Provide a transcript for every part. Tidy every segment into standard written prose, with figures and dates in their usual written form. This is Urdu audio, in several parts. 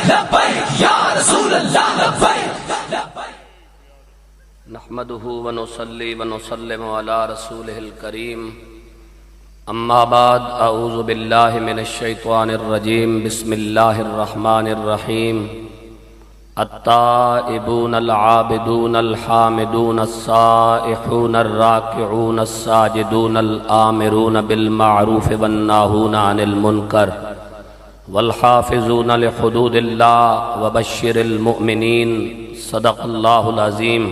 لبیک یا رسول اللہ لبیک۔ نحمده ونصلي ونسلم على رسوله الكريم اما بعد اعوذ بالله من الشيطان الرجيم بسم الله الرحمن الرحيم التائبون العابدون الحامدون السائحون الراكعون الساجدون الآمرون بالمعروف والناهون عن المنكر والحافظون لحدود الله وبشر المؤمنين صدق الله العظيم۔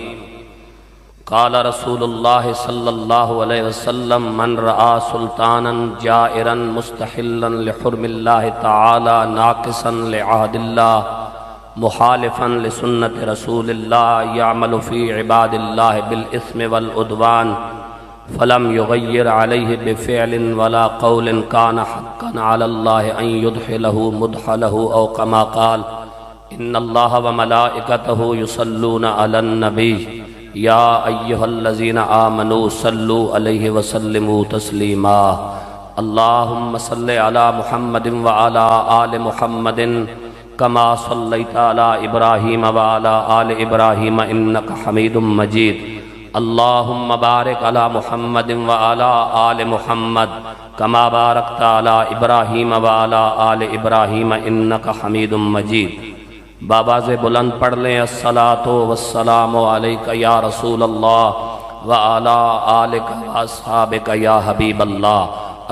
قال رسول الله صلى الله عليه وسلم من رأى سلطانا جائرا مستحلا لحرم الله تعالى ناقصا لعهد الله مخالفا لسنة رسول الله يعمل في عباد الله بالإثم والعدوان فلم يغير عليه بفعل ولا قول كان حقا على الله أن يدخله مدخله أو كما قال إن الله وملائكته يصلون على النبي يا أيها الذين آمنوا صلوا عليه وسلموا تسليما اللهم صل على محمد وعلى آل محمد كما صليت على إبراهيم وعلى آل إبراهيم إنك حميد مجيد اللهم بارك على محمد وعلى آل محمد كما باركت على إبراهيم وعلى آل إبراهيم إنك حميد مجيد۔ بآواز بلند پڑھ لیں الصلاۃ والسلام علیک یا رسول اللہ وعلی آلک واصحابک یا حبیب اللہ،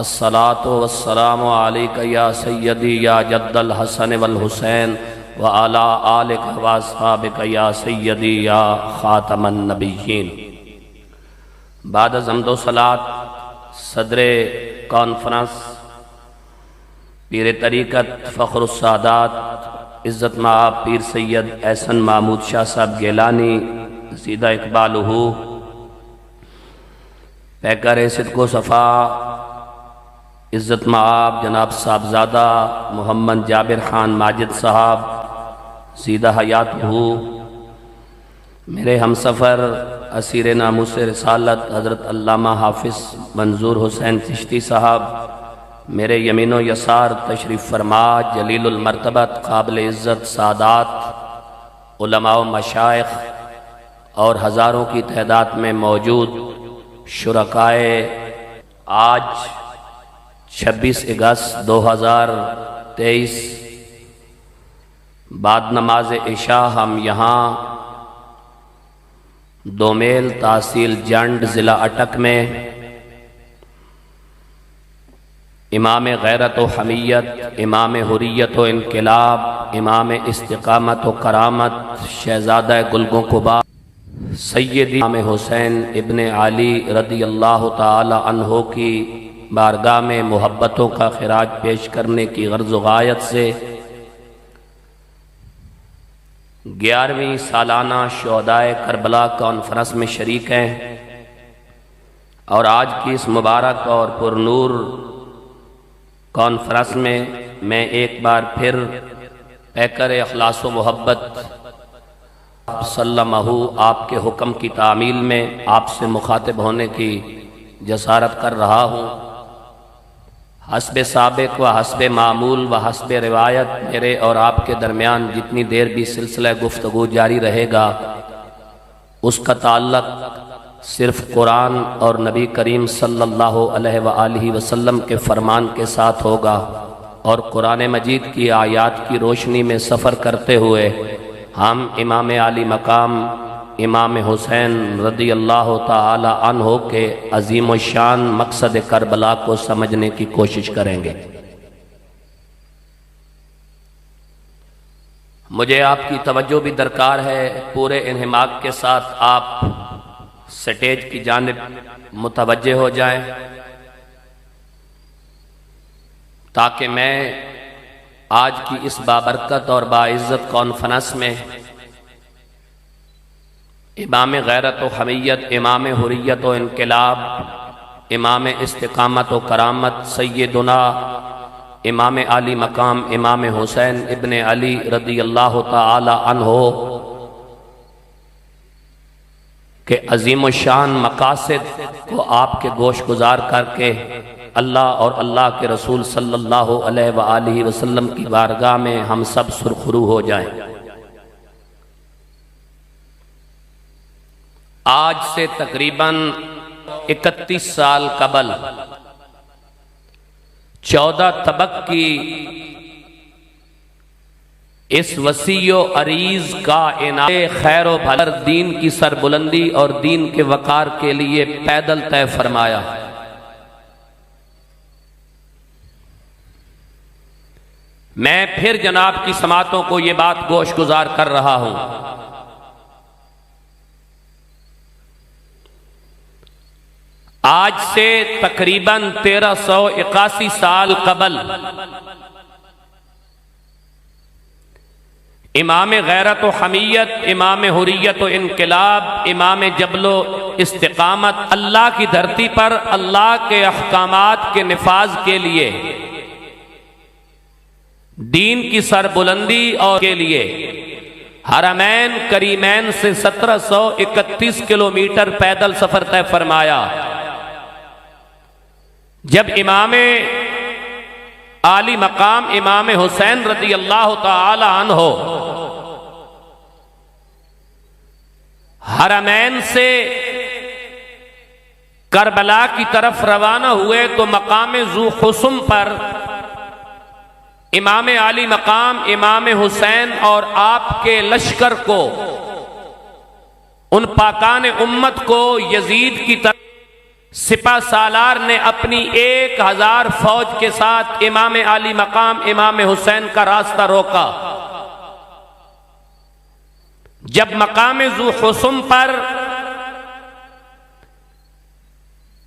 الصلاۃ والسلام علیک یا سیدی یا جد الحسن والحسین وعلی آلک واصحابک یا سیدی یا خاتم النبیین۔ بعد از حمد و صلاۃ صدر کانفرنس پیر طریقت فخر السادات عزت مآب پیر سید احسن محمود شاہ صاحب گیلانی زیدہ اقبالہ، پیکر صدق و صفا عزت مآب جناب صاحبزادہ محمد جابر خان ماجد صاحب زیدہ حیاتہ، میرے ہمسفر اسیر ناموس رسالت حضرت علامہ حافظ منظور حسین چشتی صاحب، میرے یمین و یسار تشریف فرما جلیل المرتبت قابل عزت سادات علماء و مشائخ اور ہزاروں کی تعداد میں موجود شرکائے، آج 26 اگست 2023 بعد نماز عشاء ہم یہاں دومیل تحصیل جنڈ ضلع اٹک میں امام غیرت و حمیت، امام حریت و انقلاب، امام استقامت و کرامت، شہزادہ گلگوں قبا سیدی امام حسین ابن علی رضی اللہ تعالی عنہ کی بارگاہ میں محبتوں کا خراج پیش کرنے کی غرض و غایت سے 11ویں سالانہ شہدائے کربلا کانفرنس میں شریک ہیں، اور آج کی اس مبارک اور پرنور کانفرنس میں ایک بار پھر پیکر اخلاص و محبت سلمہ آپ کے حکم کی تعمیل میں آپ سے مخاطب ہونے کی جسارت کر رہا ہوں۔ حسب سابق و حسب معمول و حسب روایت میرے اور آپ کے درمیان جتنی دیر بھی سلسلہ گفتگو جاری رہے گا اس کا تعلق صرف قرآن اور نبی کریم صلی اللہ علیہ وآلہ وسلم کے فرمان کے ساتھ ہوگا، اور قرآن مجید کی آیات کی روشنی میں سفر کرتے ہوئے ہم امام علی مقام امام حسین رضی اللہ تعالی عنہ کے عظیم و شان مقصد کربلا کو سمجھنے کی کوشش کریں گے۔ مجھے آپ کی توجہ بھی درکار ہے، پورے انہماک کے ساتھ آپ سٹیج کی جانب متوجہ ہو جائیں تاکہ میں آج کی اس بابرکت اور باعزت کانفرنس میں امام غیرت و حمیت، امام حریت و انقلاب، امام استقامت و کرامت سیدنا امام علی مقام امام حسین ابن علی رضی اللہ تعالی عنہ کہ عظیم الشان مقاصد کو آپ کے گوش گزار کر کے اللہ اور اللہ کے رسول صلی اللہ علیہ وآلہ وسلم کی بارگاہ میں ہم سب سرخرو ہو جائیں۔ آج سے تقریباً 31 سال قبل 14 طبق کی اس وسیع و عریض کائنات خیر و بھلا دین کی سربلندی اور دین کے وقار کے لیے پیدل طے فرمایا۔ میں پھر جناب کی سماعتوں کو یہ بات گوش گزار کر رہا ہوں۔ آج سے تقریباً 1381 سال قبل امام غیرت و حمیت، امام حریت و انقلاب، امام جبل و استقامت اللہ کی دھرتی پر اللہ کے احکامات کے نفاذ کے لیے، دین کی سربلندی اور کے لیے حرمین کریمین سے 1731 کلومیٹر پیدل سفر طے فرمایا۔ جب امام عالی مقام امام حسین رضی اللہ تعالی عنہ حرمین سے کربلا کی طرف روانہ ہوئے تو مقام ذو خصم پر امام عالی مقام امام حسین اور آپ کے لشکر کو، ان پاکان امت کو یزید کی طرف سپہ سالار نے اپنی 1000 فوج کے ساتھ امام عالی مقام امام حسین کا راستہ روکا۔ جب مقام ذو خصم پر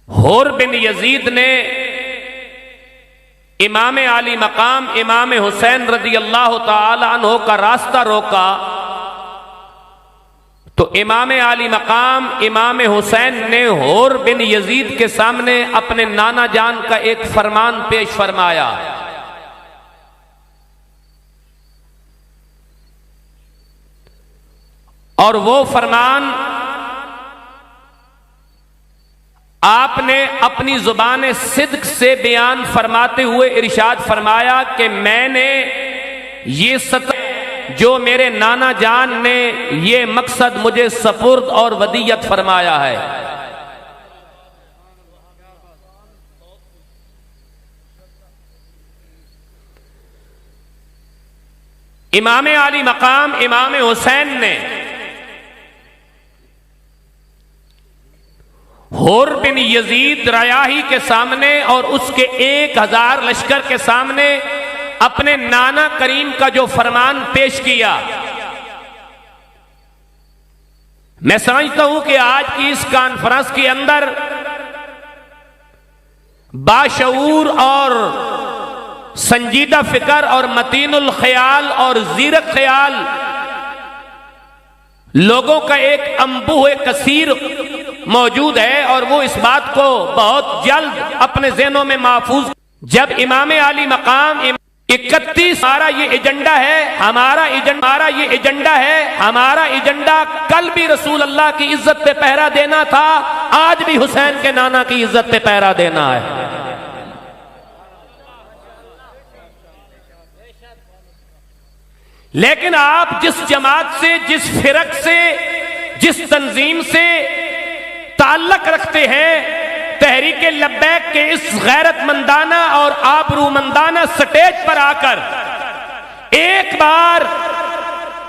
حور بن یزید نے امام عالی مقام امام حسین رضی اللہ تعالی عنہ کا راستہ روکا تو امام عالی مقام امام حسین نے حور بن یزید کے سامنے اپنے نانا جان کا ایک فرمان پیش فرمایا۔ اور وہ فرمان آپ نے اپنی زبان صدق سے بیان فرماتے ہوئے ارشاد فرمایا کہ میں نے یہ جو میرے نانا جان نے یہ مقصد مجھے سپرد اور ودیت فرمایا ہے۔ امام عالی مقام امام حسین نے حور بن یزید ریاحی کے سامنے اور اس کے 1000 لشکر کے سامنے اپنے نانا کریم کا جو فرمان پیش کیا، میں سمجھتا ہوں کہ آج کی اس کانفرنس کے اندر باشعور اور سنجیدہ فکر اور متین الخیال اور زیرک خیال لوگوں کا ایک انبوہ کثیر موجود ہے، اور وہ اس بات کو بہت جلد اپنے ذہنوں میں محفوظ۔ جب امام عالی مقام 31 ہمارا یہ ایجنڈا ہے، ہمارا یہ ایجنڈا ہے، ہمارا ایجنڈا کل بھی رسول اللہ کی عزت پہ پہرا دینا تھا، آج بھی حسین کے نانا کی عزت پہ پہرا دینا ہے۔ لیکن آپ جس جماعت سے، جس فرق سے، جس تنظیم سے تعلق رکھتے ہیں، تحریک لبیک کے اس غیرت مندانہ اور آبرو مندانہ سٹیج پر آ کر ایک بار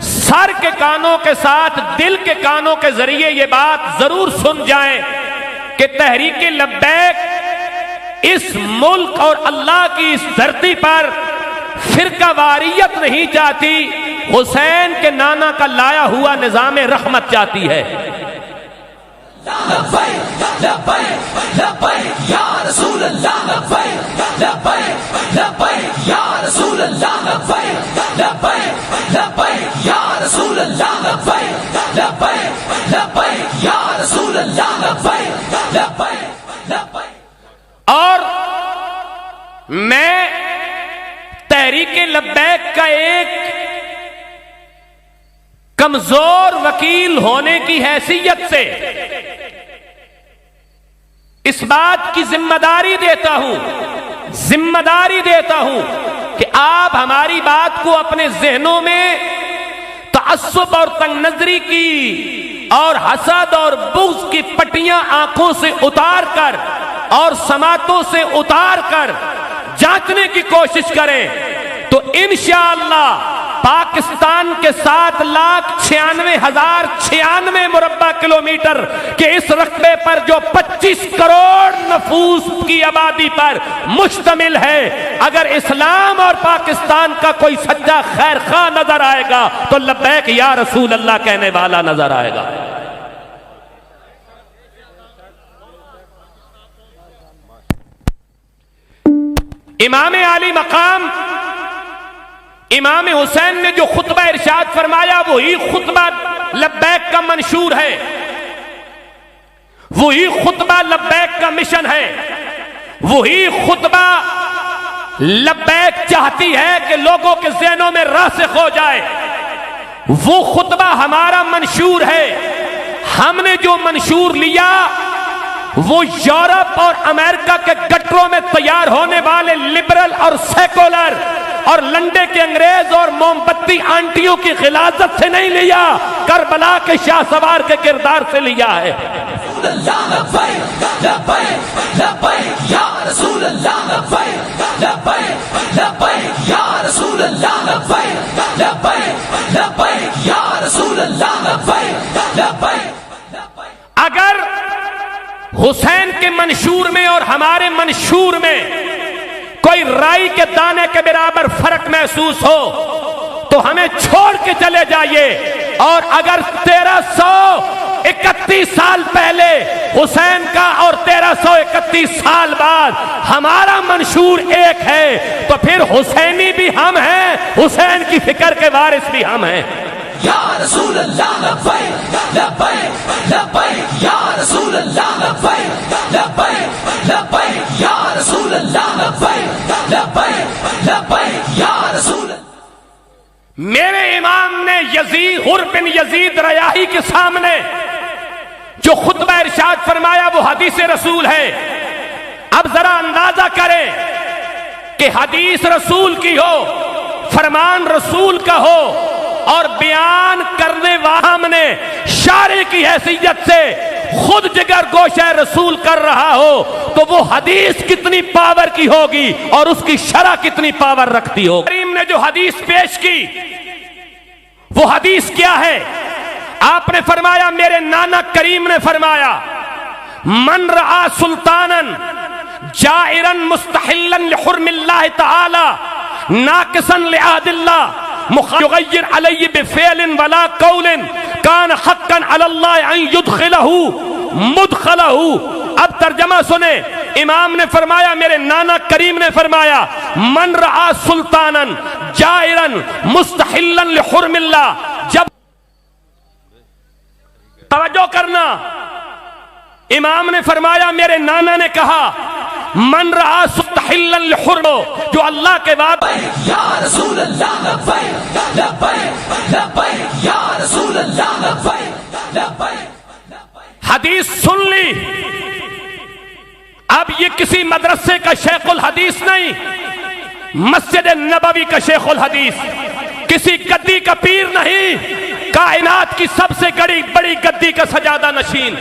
سر کے کانوں کے ساتھ دل کے کانوں کے ذریعے یہ بات ضرور سن جائیں کہ تحریک لبیک اس ملک اور اللہ کی اس دھرتی پر فرقہ واریت نہیں چاہتی، حسین کے نانا کا لایا ہوا نظام رحمت چاہتی ہے۔ لبیک لبیک لبیک یا رسول اللہ، لبیک لبیک لبیک یا رسول اللہ، لبیک لبیک لبیک یا رسول اللہ، لبیک لبیک لبیک یا رسول اللہ، لبیک لبیک لبیک۔ اور میں تحریک لبیک کا ایک کمزور وکیل ہونے کی حیثیت سے اس بات کی ذمہ داری دیتا ہوں کہ آپ ہماری بات کو اپنے ذہنوں میں تعصب اور تنگ نظری کی اور حسد اور بغض کی پٹیاں آنکھوں سے اتار کر اور سماعتوں سے اتار کر جانچنے کی کوشش کریں تو انشاءاللہ پاکستان کے 7,96,096 مربع کلومیٹر کے اس رقبے پر جو 25 کروڑ نفوس کی آبادی پر مشتمل ہے، اگر اسلام اور پاکستان کا کوئی سچا خیر خواہ نظر آئے گا تو لبیک یا رسول اللہ کہنے والا نظر آئے گا۔ امام عالی مقام امام حسین نے جو خطبہ ارشاد فرمایا وہی خطبہ لبیک کا منشور ہے، وہی خطبہ لبیک کا مشن ہے، وہی خطبہ لبیک چاہتی ہے کہ لوگوں کے ذہنوں میں راسخ ہو جائے، وہ خطبہ ہمارا منشور ہے۔ ہم نے جو منشور لیا وہ یورپ اور امریکہ کے گٹروں میں تیار ہونے والے لبرل اور سیکولر اور لنڈے کے انگریز اور موم بتی آنٹیوں کی غلاظت سے نہیں لیا، کربلا کے شاہ سوار کے کردار سے لیا ہے۔ اگر حسین کے منشور میں اور ہمارے منشور میں کوئی رائی کے دانے کے برابر فرق محسوس ہو تو ہمیں چھوڑ کے چلے جائیے، اور اگر 1331 سال پہلے حسین کا اور 1331 سال بعد ہمارا منشور ایک ہے تو پھر حسینی بھی ہم ہیں، حسین کی فکر کے وارث بھی ہم ہیں۔ یا رسول اللہ لبیک لبیک لبیک یا رسول اللہ لبیک لبیک لبیک یا رسول اللہ لبیک لبیک لبیک یا رسول اللہ۔ میرے امام نے یزید حر بن یزید ریاحی کے سامنے جو خطبہ ارشاد فرمایا وہ حدیث رسول ہے۔ اب ذرا اندازہ کریں کہ حدیث رسول کی ہو، فرمان رسول کا ہو اور بیان کرنے والا نے شارع کی حیثیت سے خود جگر گوشہ رسول کر رہا ہو تو وہ حدیث کتنی پاور کی ہوگی اور اس کی شرح کتنی پاور رکھتی ہوگی۔ کریم نے جو حدیث پیش کی وہ حدیث کیا ہے؟ آپ نے فرمایا، میرے نانا کریم نے فرمایا، من رعا سلطانا جائرا مستحلا لحرم اللہ تعالی ناقصا لعہد اللہ یغیر علی بفعل ولا قول کان حقا علی اللہ ان یدخلہ مدخلہ۔ اب ترجمہ سنیں، امام نے فرمایا، میرے نانا کریم نے فرمایا، من رعا سلطانا جائرا مستحلا لحرم اللہ۔ جب توجہ کرنا، امام نے فرمایا، میرے نانا نے کہا، من رعا مستحلا لحرم، جو اللہ کے بعد یا رسول اللہ لبیک لبیک لبیک یا رسول اللہ لبیک لبیک۔ حدیث سن لی، اب یہ کسی مدرسے کا شیخ الحدیث نہیں، مسجد نبوی کا شیخ الحدیث، کسی گدی کا پیر نہیں، کائنات کی سب سے بڑی گدی کا سجادہ نشین۔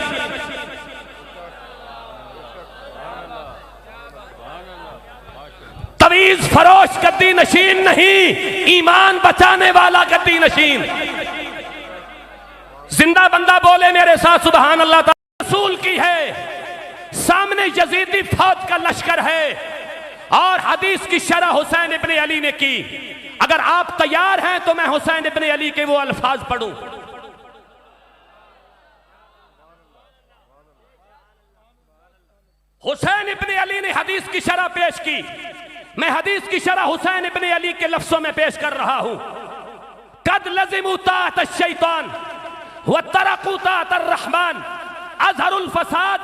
تویز فروش گدی نشین نہیں، ایمان بچانے والا گدی نشین۔ زندہ بندہ بولے میرے ساتھ سبحان اللہ تعالی۔ رسول کی ہے، سامنے یزیدی فوج کا لشکر ہے اور حدیث کی شرح حسین ابن علی نے کی۔ اگر آپ تیار ہیں تو میں حسین ابن علی کے وہ الفاظ پڑھوں۔ حسین ابن علی نے حدیث کی شرح پیش کی، میں حدیث کی شرح حسین ابن علی کے لفظوں میں پیش کر رہا ہوں۔ قد لزموا طاعت الشیطان وترکوا طاعت الرحمن، اظہروا الفساد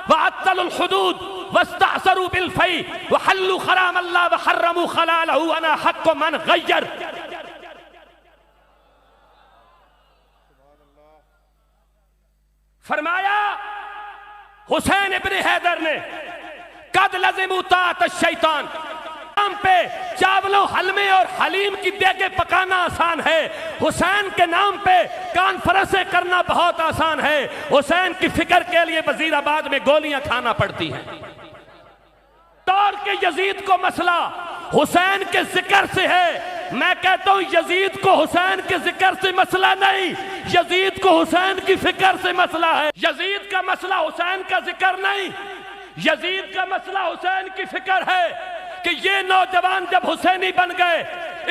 وعطلوا الحدود واستعصروا بالفی وحلوا حرام اللہ وحرموا حلالہ، انا حق من غیر۔ فرمایا حسین ابن حیدر نے قد لزموا طاعت الشیطان، نام پہ چاولوں حلمے اور حلیم کی دیگیں پکانا آسان ہے، حسین کے نام پہ کانفرنسیں کرنا بہت آسان ہے، حسین کی فکر کے لیے وزیر آباد میں گولیاں کھانا پڑتی ہیں۔ توڑ کے یزید کو مسئلہ حسین کے ذکر سے ہے، میں کہتا ہوں یزید کو حسین کے ذکر سے مسئلہ نہیں، یزید کو حسین کی فکر سے مسئلہ ہے۔ یزید کا مسئلہ حسین کا ذکر نہیں، یزید کا مسئلہ حسین کی فکر ہے کہ یہ نوجوان جب حسینی بن گئے،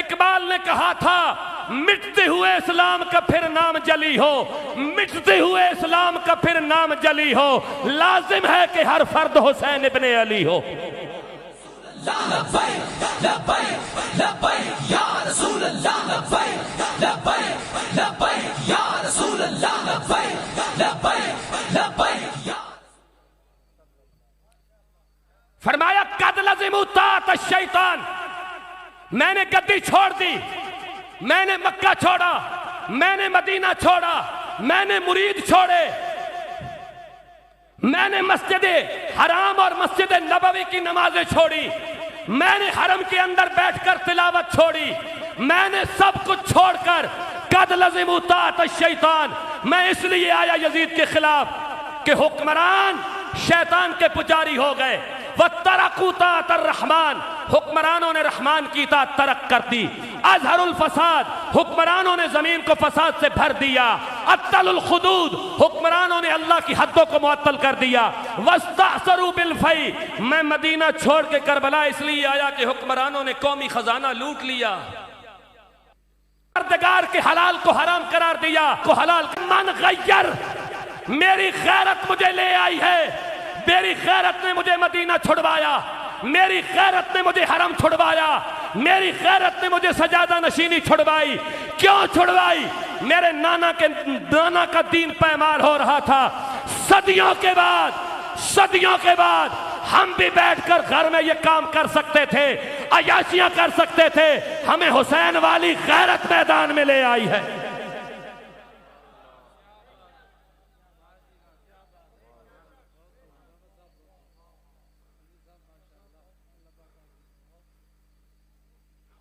اقبال نے کہا تھا مٹتے ہوئے اسلام کا پھر نام جلی ہو، مٹتے ہوئے اسلام کا پھر نام جلی ہو، لازم ہے کہ ہر فرد حسین ابن علی ہو۔ لبیک لبیک لبیک یا رسول اللہ، لبیک لبیک لبیک یا رسول اللہ، لبیک لبیک لبیک یا۔ فرمایا قد لزموا طاعت الشیطان، میں نے گدی چھوڑ دی، میں نے مکہ چھوڑا، میں نے مدینہ چھوڑا، میں نے مرید چھوڑے، میں نے مسجد حرام اور مسجد نبوی کی نمازیں چھوڑی، میں نے حرم کے اندر بیٹھ کر تلاوت چھوڑی، میں نے سب کچھ چھوڑ کر قد لزموا طاعت الشیطان، میں اس لیے آیا یزید کے خلاف کہ حکمران شیطان کے پجاری ہو گئے، وَتَّرَكُوا طَاعَةَ الرَّحْمَانِ، حکمرانوں نے رحمان کی اطاعت ترک کر دی، اظہر الفساد، حکمرانوں نے زمین کو فساد سے بھر دیا، عطل الحدود، حکمرانوں نے اللہ کی حدوں کو معطل کر دیا، وَاسْتَعْصَرُوا بِالْفَيْءِ، میں مدینہ چھوڑ کے کربلا اس لیے آیا کہ حکمرانوں نے قومی خزانہ لوٹ لیا، پردگار کے حلال کو حرام قرار دیا، کو حلال من غیر، میری غیرت مجھے لے آئی ہے، میری غیرت نے مجھے مدینہ چھڑوایا، میری غیرت نے مجھے حرم چھڑوایا، میری غیرت نے مجھے سجادہ نشینی چھڑوائی، کیوں چھڑوائی؟ میرے نانا کا دین پیمال ہو رہا تھا، صدیوں کے بعد ہم بھی بیٹھ کر گھر میں یہ کام کر سکتے تھے، عیاشیاں کر سکتے تھے، ہمیں حسین والی غیرت میدان میں لے آئی ہے۔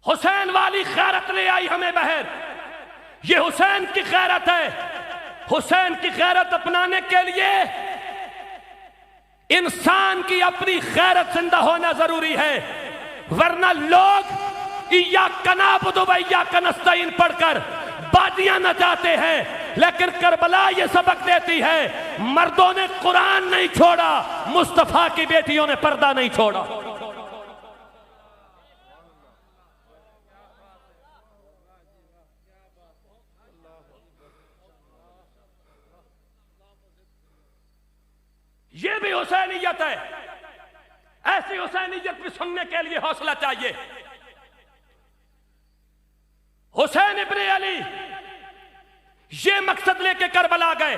حسین والی غیرت لے آئی ہمیں بہر، یہ حسین کی غیرت ہے۔ حسین کی غیرت اپنانے کے لیے انسان کی اپنی غیرت زندہ ہونا ضروری ہے، ورنہ لوگ ایاک نعبد و ایاک نستعین پڑھ کر بادیاں نچاتے ہیں، لیکن کربلا یہ سبق دیتی ہے مردوں نے قرآن نہیں چھوڑا، مصطفیٰ کی بیٹیوں نے پردہ نہیں چھوڑا۔ یہ بھی حسینیت ہے، ایسی حسینیت بھی سننے کے لیے حوصلہ چاہیے۔ حسین ابن علی یہ مقصد لے کے کربلا گئے۔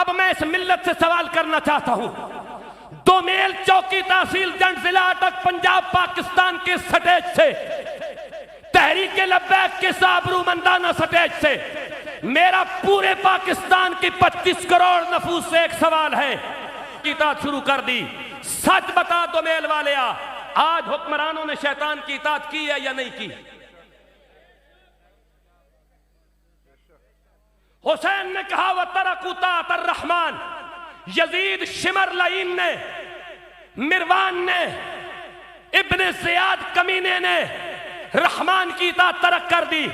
اب میں اس ملت سے سوال کرنا چاہتا ہوں، دومیل چوکی تحصیل جنڈ ضلع اٹک پنجاب پاکستان کے سٹیج سے، تحریک لبیک کے آبرومندانہ سٹیج سے میرا پورے پاکستان کی 25 کروڑ نفوس سے ایک سوال ہے، کی اطاعت شروع کر دی، سچ بتا دومیل والیا، آج حکمرانوں نے شیطان کی اطاعت کی ہے یا نہیں کی؟ حسین نے کہا وَتَرَكُوا طَاعَةَ الرَّحْمَانِ، یزید شمر لعین نے، مروان نے، ابن زیاد کمینے نے رحمان کی اطاعت ترک کر دی۔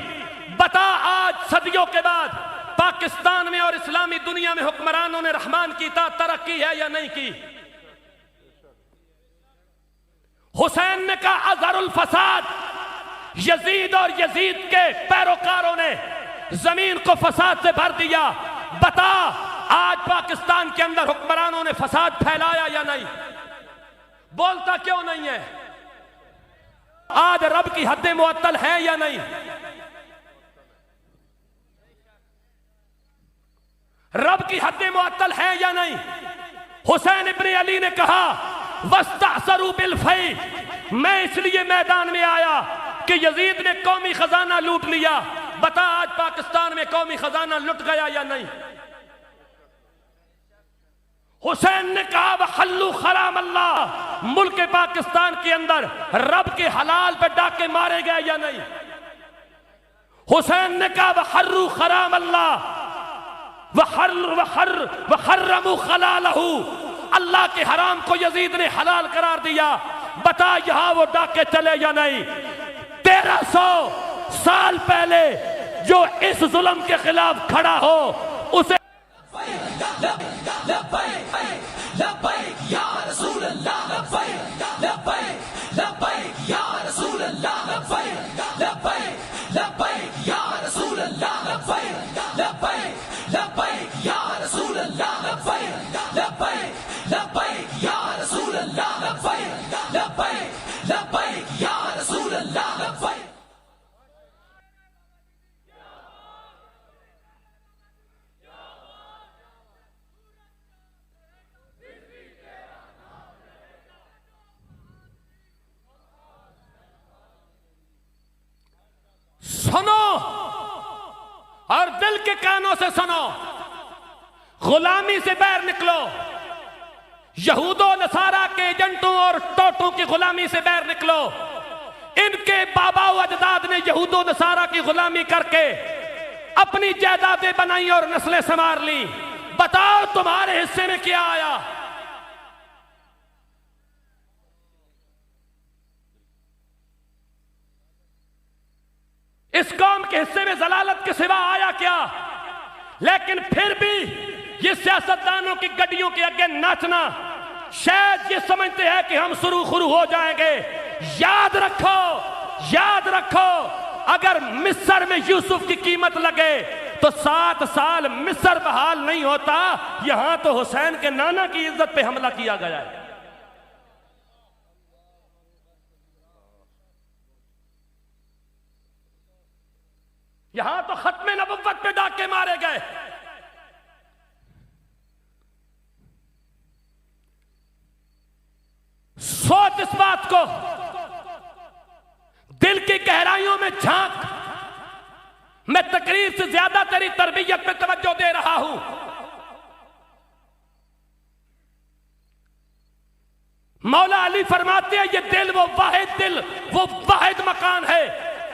بتا آج صدیوں کے بعد پاکستان میں اور اسلامی دنیا میں حکمرانوں نے رحمان کی اطاعت ترک کی ہے یا نہیں کی؟ حسین نے کہا اظہر الفساد، یزید اور یزید کے پیروکاروں نے زمین کو فساد سے بھر دیا۔ بتا آج پاکستان کے اندر حکمرانوں نے فساد پھیلایا یا نہیں؟ بولتا کیوں نہیں ہے؟ آج رب کی حد معطل ہے یا نہیں؟ رب کی حد معطل ہے یا نہیں؟ حسین ابن علی نے کہا وَاسْتَعْصَرُوا بِالْفَيْءِ، میں اس لیے میدان میں آیا کہ یزید نے قومی خزانہ لوٹ لیا۔ بتا آج پاکستان میں قومی خزانہ لٹ گیا یا نہیں؟ حسین نے کہا وحلوا حرام اللہ، ملک پاکستان کے اندر رب کے حلال پہ ڈاکے مارے گئے یا نہیں؟ حسین نے کہا وحروا حرام اللہ وحرموا حلالہ، اللہ کے حرام کو یزید نے حلال قرار دیا، بتا یہاں وہ ڈاکے چلے یا نہیں؟ 1300 سال پہلے جو اس ظلم کے خلاف کھڑا ہو اسے لبیک لبیک یا رسول اللہ، لبیک لبیک لبیک یا رسول اللہ، لبیک لبیک لبیک یا رسول اللہ، لبیک لبیک لبیک یا رسول اللہ، لبیک لبیک لبیک یا رسول اللہ، لبیک لبیک لبیک یا رسول اللہ، لبیک. سنو اور دل کے کانوں سے سنو، غلامی سے باہر نکلو، یہود و نصارہ کے ایجنٹوں اور ٹوٹوں کی غلامی سے باہر نکلو. ان کے بابا و اجداد نے یہود و نصارہ کی غلامی کر کے اپنی جائیدادیں بنائی اور نسلیں سنوار لی. بتاؤ تمہارے حصے میں کیا آیا؟ اس قوم کے حصے میں ضلالت کے سوا آیا کیا؟ لیکن پھر بھی یہ سیاستدانوں کی گڈیوں کے آگے ناچنا، شاید یہ سمجھتے ہیں کہ ہم سرو خرو ہو جائیں گے. یاد رکھو اگر مصر میں یوسف کی قیمت لگے تو 7 سال مصر بحال نہیں ہوتا. یہاں تو حسین کے نانا کی عزت پہ حملہ کیا گیا ہے. یہاں تو ختم نبوت پہ ڈاکے مارے گئے. سوچ اس بات کو، دل کی گہرائیوں میں جھانک. میں تقریر سے زیادہ تیری تربیت پہ توجہ دے رہا ہوں. مولا علی فرماتے ہیں یہ دل وہ واحد مکان ہے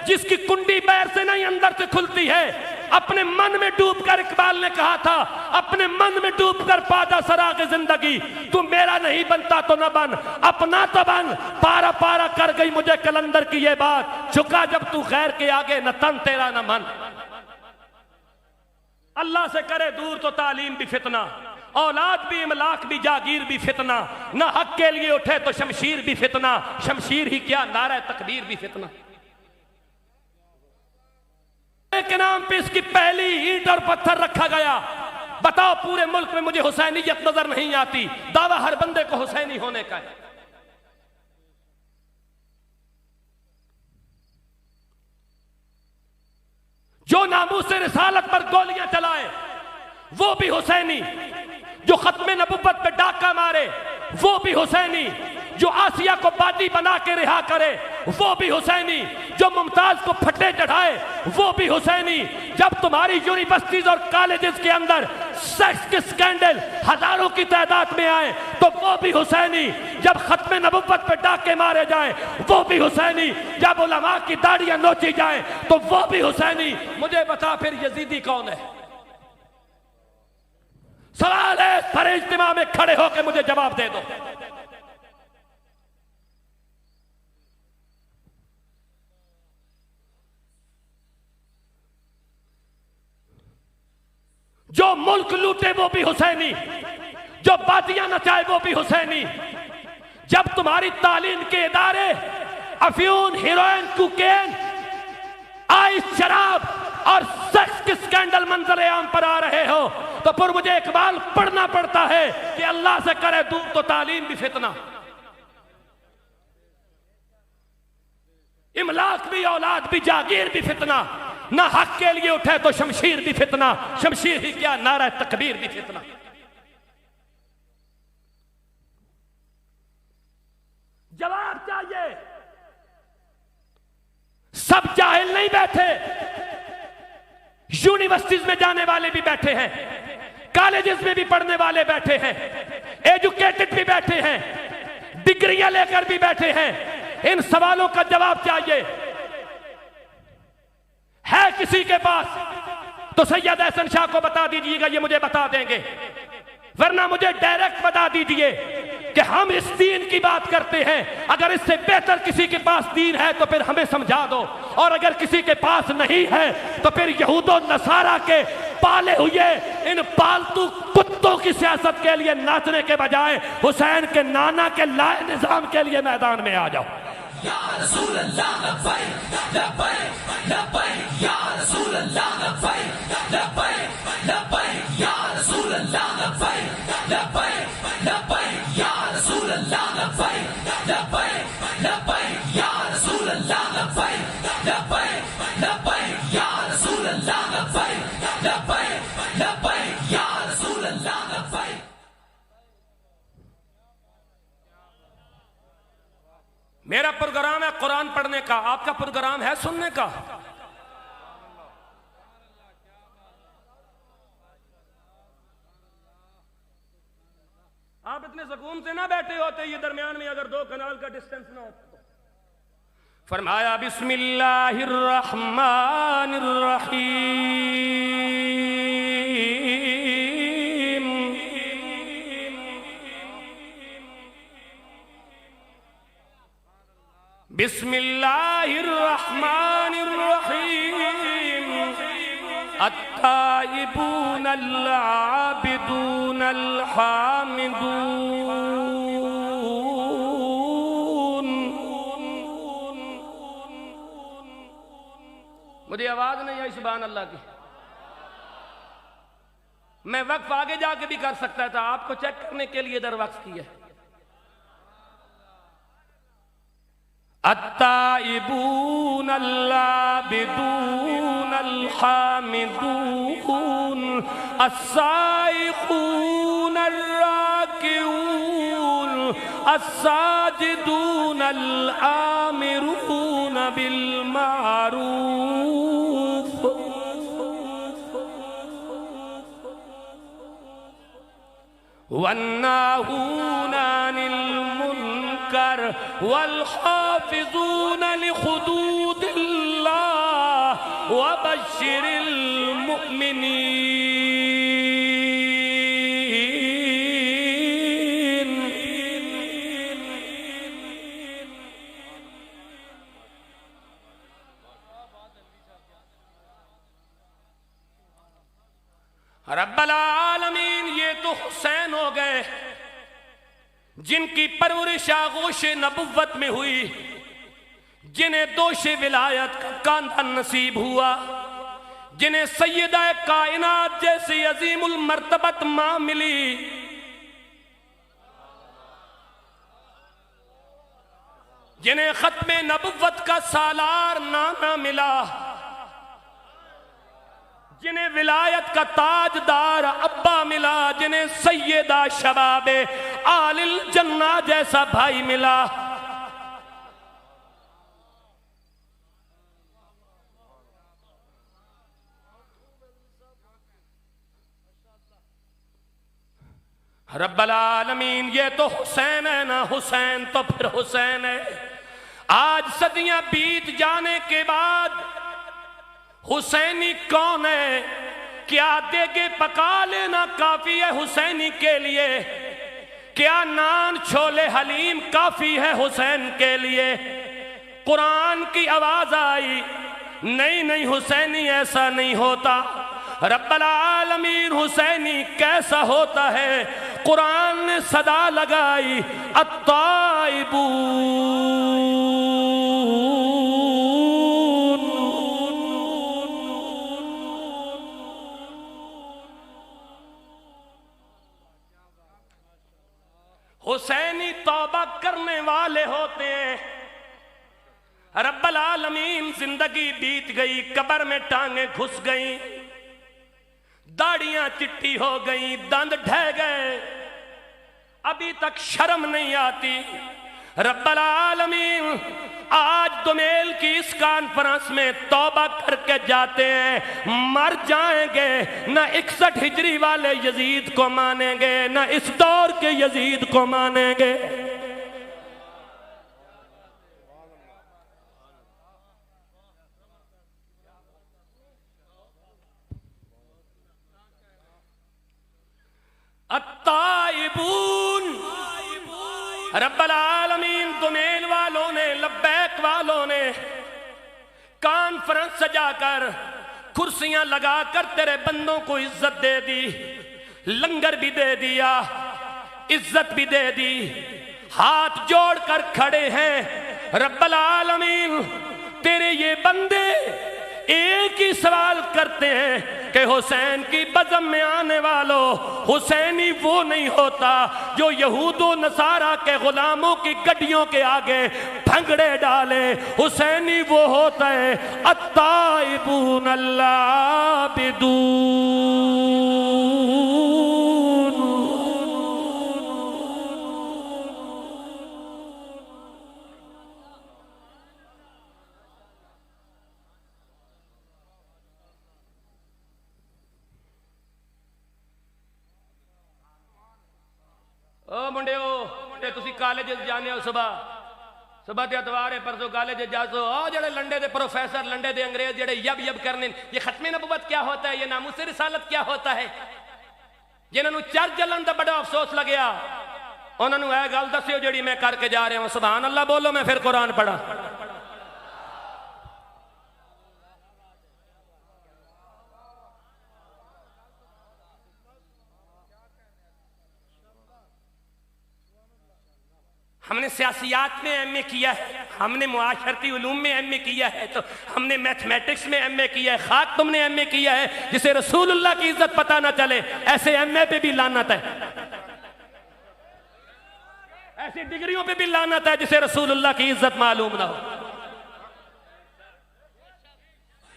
جس کی کنڈی باہر سے نہیں اندر سے کھلتی ہے. اپنے من میں ڈوب کر اقبال نے کہا تھا، اپنے من میں ڈوب کر پادا سراغ زندگی. تو میرا نہیں بنتا تو نہ بن، اپنا تو بن. پارا پارا کر گئی مجھے کلندر کی یہ بات، جھکا جب تو غیر کے آگے نہ تن تیرا نہ من. اللہ سے کرے دور تو تعلیم بھی فتنہ، اولاد بھی املاک بھی جاگیر بھی فتنہ. نہ حق کے لیے اٹھے تو شمشیر بھی فتنہ، شمشیر ہی کیا نعرہ تکبیر بھی فتنہ. کے نام پہ اس کی پہلی اینٹ اور پتھر رکھا گیا. بتاؤ پورے ملک میں مجھے حسینیت نظر نہیں آتی. دعویٰ ہر بندے کو حسینی ہونے کا ہے. جو ناموس رسالت پر گولیاں چلائے وہ بھی حسینی، جو ختم نبوت پہ ڈاکہ مارے وہ بھی حسینی، جو آسیہ کو بادی بنا کے رہا کرے وہ بھی حسینی، جو ممتاز کو پھٹے چڑھائے وہ بھی حسینی. جب تمہاری یونیورسٹیز اور کالجز کے اندر سیکس کے سکینڈل ہزاروں کی تعداد میں آئے تو وہ بھی حسینی. جب ختم نبوت پہ ڈاکے مارے جائیں وہ بھی حسینی. جب علماء کی داڑیاں نوچی جائیں تو وہ بھی حسینی. مجھے بتا پھر یزیدی کون ہے؟ سوال ہے، پر اجتماع میں کھڑے ہو کے مجھے جواب دے دو. جو ملک لوٹے وہ بھی حسینی، جو بادیاں نچائے وہ بھی حسینی. جب تمہاری تعلیم کے ادارے افیون، ہیروئن، کوکین، آئس، شراب اور سیکس کے سکینڈل منظر عام پر آ رہے ہو تو پھر مجھے اقبال پڑھنا پڑتا ہے کہ اللہ سے کرے دور تو تعلیم بھی فتنہ، املاک بھی اولاد بھی جاگیر بھی فتنہ. نہ حق کے لیے اٹھے تو شمشیر بھی فتنہ، شمشیر ہی کیا نعرہ تکبیر بھی فتنہ. جواب چاہیے. سب جاہل نہیں بیٹھے، یونیورسٹیز میں جانے والے بھی بیٹھے ہیں، کالجز میں بھی پڑھنے والے بیٹھے ہیں. ایجوکیٹڈ بھی بیٹھے ہیں، ڈگریاں لے کر بھی بیٹھے ہیں، ان سوالوں کا جواب چاہیے۔ ہے کسی کے پاس تو سید احسن شاہ کو بتا دیجئے گا، یہ مجھے بتا دیں گے، ورنہ مجھے ڈائریکٹ بتا دیجئے کہ ہم اس دین کی بات کرتے ہیں، اگر اس سے بہتر کسی کے پاس دین ہے تو پھر ہمیں سمجھا دو، اور اگر کسی کے پاس نہیں ہے تو پھر یہود و نصارہ کے پالے ہوئے ان پالتو کتوں کی سیاست کے لیے ناچنے کے بجائے حسین کے نانا کے لائے نظام کے لیے میدان میں آ جاؤ۔ یا رسول اللہ لبیک لبیک لبیک یا رسول اللہ لبیک لبیک لبیک یا رسول اللہ لبیک لبیک لبیک یا رسول اللہ لبیک لبیک لبیک یا رسول اللہ لبیک لبیک لبیک یا رسول اللہ لبیک لبیک لبیک یا رسول اللہ لبیک۔ میرا پروگرام ہے قرآن پڑھنے کا، آپ کا پروگرام ہے سننے کا۔ آپ اتنے سکون سے نہ بیٹھے ہوتے یہ درمیان میں اگر 2 کنال کا ڈسٹنس نہ ہوتا۔ فرمایا بسم اللہ الرحمن الرحیم، بسم اللہ الرحمن الرحیم، التائبون العابدون الحامدون۔ مجھے آواز نہیں آئی سبحان اللہ کی؟ میں وقف آگے جا کے بھی کر سکتا تھا، آپ کو چیک کرنے کے لیے در وقف کی ہے۔ التائبون العابدون الحامدون السائحون الراكعون الساجدون الآمرون بالمعروف والناهون عن المنكر والحافظون لحدود الله وبشر المؤمنين۔ رب العالمین، یہ تو حسین ہو گئے جن کی پرورش آغوش نبوت میں ہوئی، جنہیں دوش ولایت کا کاندھا نصیب ہوا، جنہیں سیدہ کائنات جیسی عظیم المرتبت ماں ملی، جنہیں ختم نبوت کا سالار نانا ملا، جنہیں ولایت کا تاجدار ابا ملا، جنہیں سیدہ شباب آل الجنہ جیسا بھائی ملا۔ رب العالمین، یہ تو حسین ہے نا، حسین تو پھر حسین ہے۔ آج صدیاں بیت جانے کے بعد حسینی کون ہے؟ کیا دیگے پکا لینا کافی ہے حسینی کے لیے؟ کیا نان چھولے حلیم کافی ہے حسین کے لیے؟ قرآن کی آواز آئی، نہیں نہیں حسینی ایسا نہیں ہوتا۔ رب العالمین، حسینی کیسا ہوتا ہے؟ قرآن نے صدا لگائی، التائبون، حسینی توبہ کرنے والے ہوتے ہیں۔ رب العالمین، زندگی بیت گئی، قبر میں ٹانگیں گھس گئیں، داڑیاں چٹی ہو گئیں، دند ڈھہ گئے، ابھی تک شرم نہیں آتی۔ رب العالمین آج دومیل کی اس کانفرنس میں توبہ کر کے جاتے ہیں، مر جائیں گے، نہ 61 ہجری والے یزید کو مانیں گے، نہ اس دور کے یزید کو مانیں گے۔ التائبون، رب العالمین دومیل والوں نے، لبیک والوں نے کانفرنس سجا کر، کرسیاں لگا کر تیرے بندوں کو عزت دے دی، لنگر بھی دے دیا، عزت بھی دے دی، ہاتھ جوڑ کر کھڑے ہیں۔ رب العالمین تیرے یہ بندے ایک ہی سوال کرتے ہیں کہ حسین کی بزم میں آنے والوں، حسینی وہ نہیں ہوتا جو یہود و نصارہ کے غلاموں کی گڈیوں کے آگے بھنگڑے ڈالے، حسینی وہ ہوتا ہے التائبون العابدون۔ او منڈیو تے تسی کالج جانے ہو، صبح تے اتوار ہے، پرسوں کالج جاسو، او جڑے لنڈے دے پروفیسر، لنڈے دے انگریز جڑے یب یب کرنے، یہ ختم نبوت کیا ہوتا ہے، یہ ناموس رسالت کیا ہوتا ہے، جنہوں چرچ جلن دا بڑا افسوس لگیا، انہوں نے اے گل دسیو جڑی میں کر کے جا رہے ہوں، سبحان اللہ بولو، میں پھر قرآن پڑھا۔ ہم نے سیاسیات میں ایم اے کیا ہے، ہم نے معاشرتی علوم میں ایم اے کیا ہے، تو ہم نے میتھمیٹکس میں ایم اے کیا ہے، خاک تم نے ایم اے کیا ہے، جسے رسول اللہ کی عزت پتہ نہ چلے، ایسے ایم اے پہ بھی لعنت ہے، ایسی ڈگریوں پہ بھی لعنت ہے جسے رسول اللہ کی عزت معلوم نہ ہو۔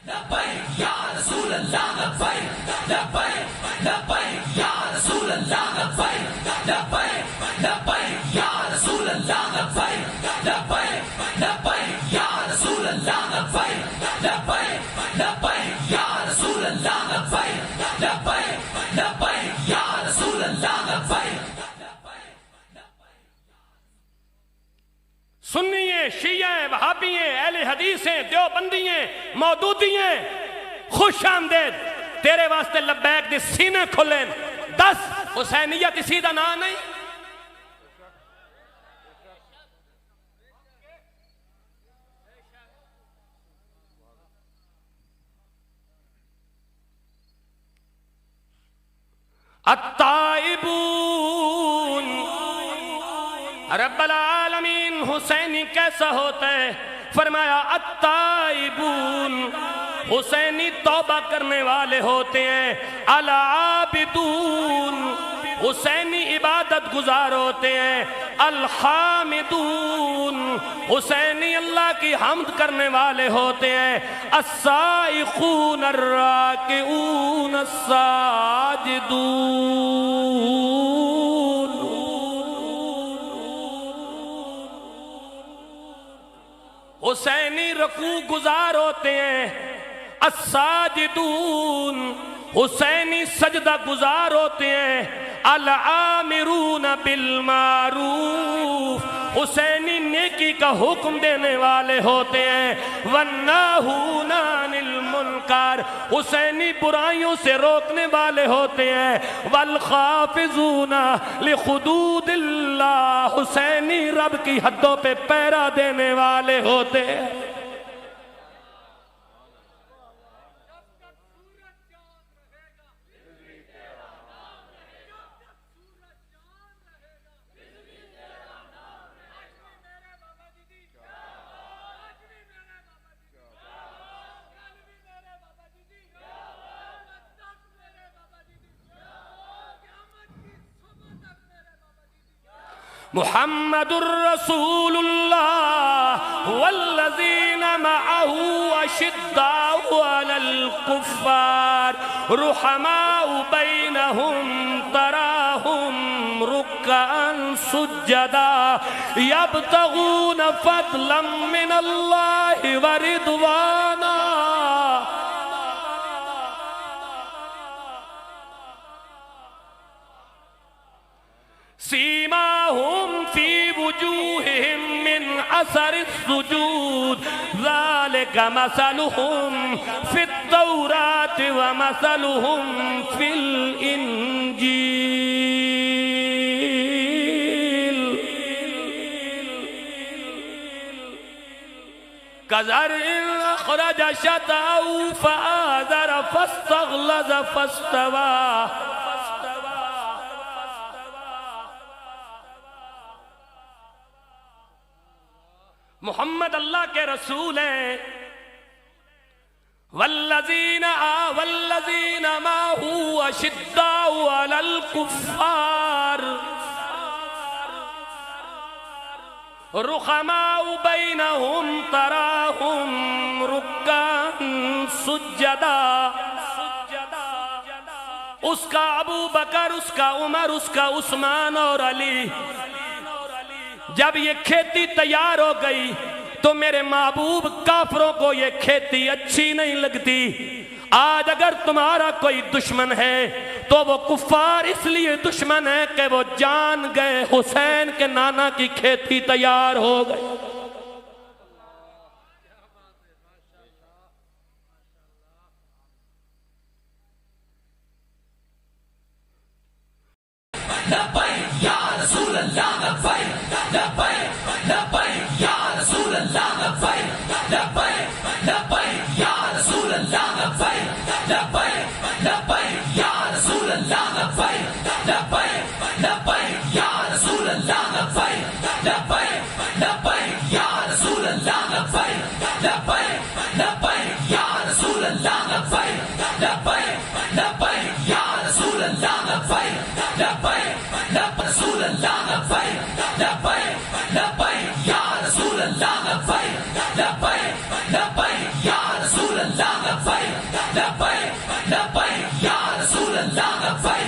لبیک یا رسول اللہ، لبیک لبیک لبیک یا رسول اللہ، لبیک لبیک لبیک یا رسول اللہ، لبیک لبیک لبیک یا رسول اللہ، لبیک لبیک لبیک یا رسول اللہ، لبیک لبیک لبیک یا رسول اللہ، لبیک۔ سنی ہیں، شیعہ ہیں، وہابی ہیں، اہل حدیث ہیں، دیوبندی ہیں، مودودی ہیں، خوش آمدید، تیرے واسطے لبیک دے سینے کھلیں، 10 حسینیت اسی دا نا نہیں۔ التائبون، رب العالمین حسینی کیسا ہوتا ہے؟ فرمایا التائبون، حسینی توبہ کرنے والے ہوتے ہیں، العابدون، حسینی عبادت گزار ہوتے ہیں، الحامدون، حسینی اللہ کی حمد کرنے والے ہوتے ہیں، السائقون الراکعون الساجدون، حسینی رکوع گزار ہوتے ہیں، الساجدون، حسینی سجدہ گزار ہوتے ہیں، العامرون بالمعروف، حسینی نیکی کا حکم دینے والے ہوتے ہیں، والناہون عن المنکر، حسینی برائیوں سے روکنے والے ہوتے ہیں، والخافضون لحدود اللہ، حسینی رب کی حدوں پہ پیرا دینے والے ہوتے ہیں۔ محمد الرسول اللہ والذین معه اشداء علی الکفار رحماء بینہم تراہم ركعا سجدا يبتغون فضلا من الله ورضوانا سيماهم في وجوههم من أثر السجود ذلك مثلهم في التوراة ومثلهم في الإنجيل كزرع أخرج شطأه فآزر فاستغلظ فاستوى محمد اللہ کے رسول ہیں والذین معه اشداء علی الکفار رحماء بینہم تراہم رکعا سجدا اس کا ابو بکر اس کا عمر اس کا عثمان اور علی جب یہ کھیتی تیار ہو گئی تو میرے محبوب کافروں کو یہ کھیتی اچھی نہیں لگتی. آج اگر تمہارا کوئی دشمن ہے تو وہ کفار اس لیے دشمن ہے کہ وہ جان گئے حسین کے نانا کی کھیتی تیار ہو گئی. لبیک یا رسول اللہ لبیک لبیک لبیک یا رسول اللہ لبیک لبیک لبیک یا رسول اللہ لبیک لبیک لبیک یا رسول اللہ لبیک لبیک لبیک یا رسول اللہ لبیک لبیک لبیک یا رسول اللہ لبیک لبیک لبیک یا رسول اللہ لبیک لبیک لبیک یا رسول اللہ لبیک لبیک رسول اللہ لبیک لبیک لبیک یا رسول اللہ لبیک لبیک لبیک یا رسول اللہ لبیک لبیک لبیک یا رسول اللہ لبیک لبیک لبیک یا رسول اللہ لبیک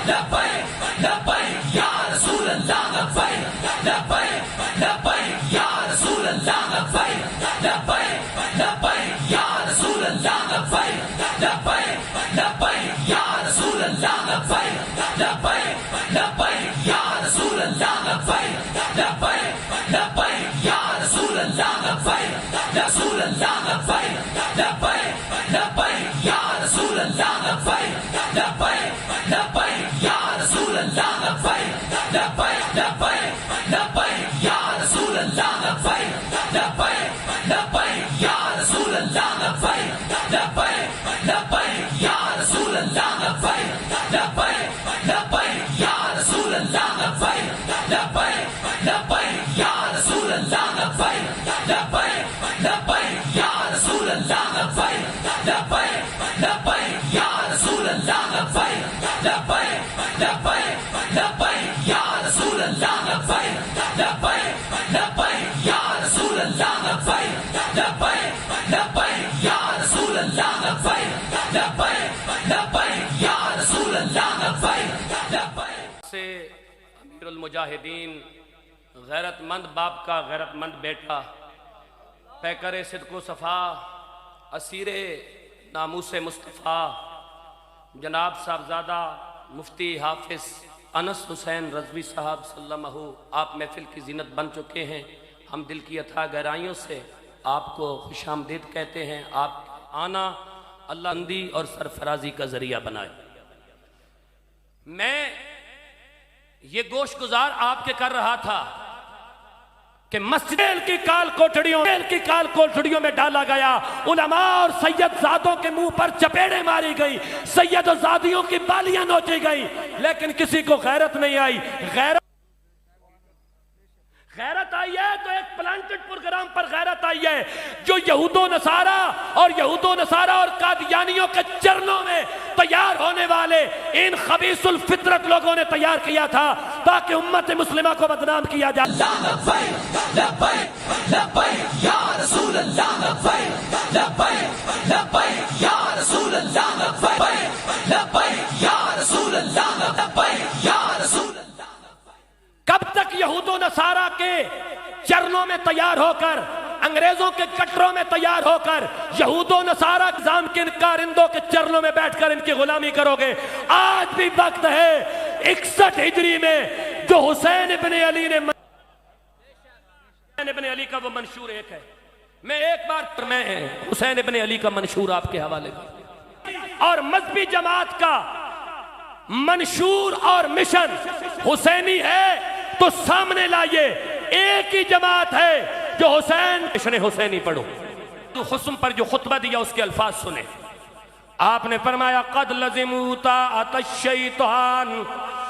لبیک لبیک یا رسول اللہ لبیک لبیک لبیک یا رسول اللہ لبیک لبیک لبیک یا رسول اللہ لبیک لبیک لبیک یا رسول اللہ لبیک لبیک لبیک یا رسول اللہ لبیک رسول اللہ لبیک لبیک لبیک یا رسول اللہ لبیک لبیک لبیک یا رسول اللہ لبیک لبیک لبیک لبیک یا رسول اللہ لبیک لبیک لبیک یا رسول اللہ لبیک لبیک لبیک یا رسول اللہ لبیک لبیک لبیک یا رسول اللہ لبیک لبیک لبیک یا رسول اللہ لبیک لبیک لبیک یا رسول اللہ لبیک لبیک لبیک یا رسول اللہ لبیک لبیک لبیک لبیک یا رسول اللہ لبیک لبیک لبیک یا رسول اللہ لبیک لبیک لبیک یا رسول اللہ لبیک لبیک لبیک یا رسول اللہ لبیک لبیک سے امیر المجاہدین غیرت مند باپ کا غیرت مند بیٹا پیکر صدق و صفا اسیر ناموس مصطفیٰ جناب صاحبزادہ مفتی حافظ انس حسین رضوی صاحب صلی اللہ علیہ وسلم آپ محفل کی زینت بن چکے ہیں. ہم دل کی اتھا گہرائیوں سے آپ کو خوش آمدید کہتے ہیں. آپ آنا اللہ اندی اور سرفرازی کا ذریعہ بنائے. میں یہ گوش گزار آپ کے کر رہا تھا کہ مسجد کی کال کوٹڑیوں میں ڈالا گیا. علماء اور سید زادوں کے منہ پر چپیڑے ماری گئی, سید و زادیوں کی بالیاں نوچی گئی, لیکن کسی کو غیرت نہیں آئی. غیرت آئی ہے تو ایک پلانٹڈ پروگرام پر غیرت آئی ہے جو یہود و نصارہ اور قادیانیوں کے چرنوں میں تیار ہونے والے ان خبیث الفطرت لوگوں نے تیار کیا تھا تاکہ امت مسلمہ کو بدنام کیا جائے. لبیک لبیک لبیک یا رسول اللہ لبیک لبیک لبیک یا رسول اللہ لبیک لبیک یا رسول اللہ لبیک یا رسول اللہ نصارہ کے چرنوں میں تیار ہو کر، انگریزوں کے کٹروں میں تیار ہو کر، یہود و نصارہ نظام کے کارندوں کے چرنوں میں بیٹھ کر ان کی غلامی کرو گے۔ آج بھی وقت ہے 61 ہجری میں جو حسین ابن علی نے، حسین ابن علی کا وہ منشور ایک ہے، میں ایک بار میں حسین ابن علی کا منشور آپ کے حوالے اور مذہبی جماعت کا منشور اور مشن حسینی ہے تو سامنے لائیے، ایک ہی جماعت ہے جو مشن حسینی پڑھو۔ تو حسن پر جو خطبہ دیا اس کے الفاظ سنیں، آپ نے فرمایا قد لزموا طاعت الشیطان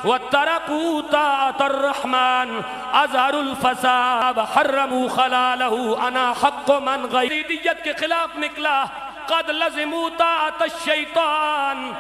وترکوا طاعت الرحمن اظہروا الفساد وحرموا خلالہ انا حق من غیریت کے خلاف نکلا۔ قد لزموا طاعت الشیطان،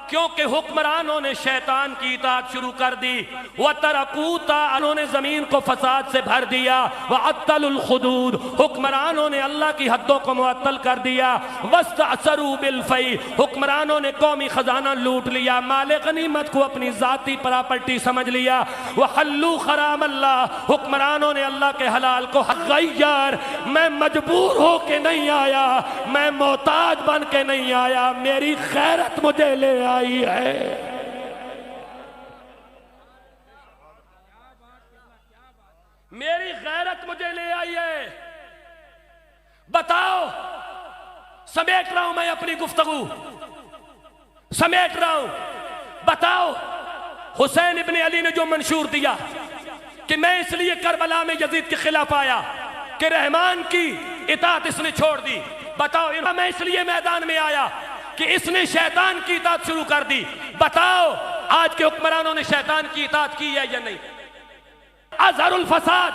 کیونکہ حکمرانوں نے شیطان کی اطاعت شروع کر دی، وَتَرَكُوا طَاعَتَ، انہوں نے زمین کو فساد سے بھر دیا، وَعَطَّلُوا الْحُدُودَ، حکمرانوں نے اللہ کی حدوں کو معطل کر دیا، وَاسْتَعْصَرُوا بِالْفَيْءِ، حکمرانوں نے قومی خزانہ لوٹ لیا، مال غنیمت کو اپنی ذاتی پراپرٹی سمجھ لیا، وَحَلُّوا حَرَامَ اللَّهِ، حکمرانوں نے اللہ کے حلال کو غیر، میں مجبور ہو کے نہیں آیا، میں محتاج بن کے نہیں آیا، میری غیرت مجھے لے آئی ہے۔ میری غیرت مجھے لے آئی ہے۔ بتاؤ، سمیٹ رہا ہوں میں اپنی گفتگو، سمیٹ رہا ہوں، بتاؤ حسین ابن علی نے جو منشور دیا کہ میں اس لیے کربلا میں یزید کے خلاف آیا کہ رحمان کی اطاعت اس نے چھوڑ دی، بتاؤ میں اس لیے میدان میں آیا کہ اس نے شیطان کی اطاعت شروع کر دی، بتاؤ آج کے حکمرانوں نے شیطان کی اطاعت کی ہے یا نہیں؟ اظہر الفساد،